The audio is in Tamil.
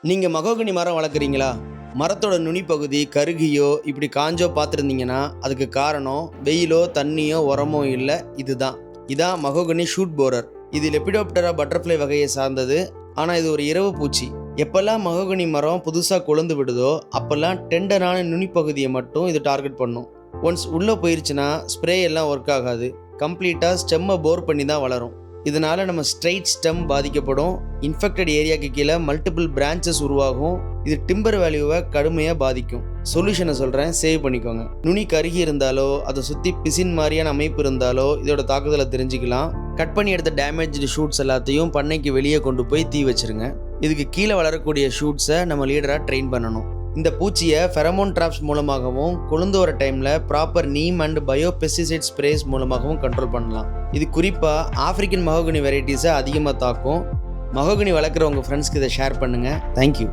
நீங்கள் மகோகனி மரம் வளர்க்குறீங்களா? மரத்தோட நுனி பகுதி கருகியோ இப்படி காஞ்சோ பார்த்துருந்தீங்கன்னா அதுக்கு காரணம் வெயிலோ தண்ணியோ உரமோ இல்லை. இதான் மகோகனி ஷூட் போரர். இது லெபிடோப்டரா பட்டர்ஃப்ளை வகையை சார்ந்தது. ஆனால் இது ஒரு இரவு பூச்சி. எப்பெல்லாம் மகோகனி மரம் புதுசாக கொழுந்து விடுதோ அப்போல்லாம் டெண்டரான நுனி பகுதியை மட்டும் இது டார்கெட் பண்ணும். ஒன்ஸ் உள்ளே போயிருச்சுன்னா ஸ்ப்ரே எல்லாம் ஒர்க் ஆகாது. கம்ப்ளீட்டாக ஸ்டெம்மை போர் பண்ணி தான் வளரும். இதனால் நம்ம ஸ்ட்ரைட் ஸ்டெம் பாதிக்கப்படும். இன்ஃபெக்டட் ஏரியாவுக்கு கீழே மல்டிபிள் பிரான்ச்சஸ் உருவாகும். இது டிம்பர் வேல்யூவை கடுமையாக பாதிக்கும். சொல்யூஷனை சொல்கிறேன், சேவ் பண்ணிக்கோங்க. நுனி கருகி இருந்தாலோ அதை சுற்றி பிசின் மாதிரியான அமைப்பு இருந்தாலோ இதோட தாக்குதலை தெரிஞ்சுக்கலாம். கட் பண்ணி எடுத்த டேமேஜ்டு ஷூட்ஸ் எல்லாத்தையும் பண்ணைக்கு வெளியே கொண்டு போய் தீ வச்சிருங்க. இதுக்கு கீழே வளரக்கூடிய ஷூட்ஸை நம்ம லீடராக ட்ரெயின் பண்ணணும். இந்த பூச்சியை ஃபெரமோன் ட்ராப்ஸ் மூலமாகவும் கொழுந்து வர டைமில் proper neem and biopesticide spreads மூலமாகவும் கண்ட்ரோல் பண்ணலாம். இது குறிப்பாக ஆஃப்ரிக்கன் மகோகனி வெரைட்டிஸை அதிகமாக தாக்கும். மகோகனி வளர்க்குற உங்கள் ஃப்ரெண்ட்ஸ்க்கு இதை ஷேர் பண்ணுங்கள். தேங்க்யூ.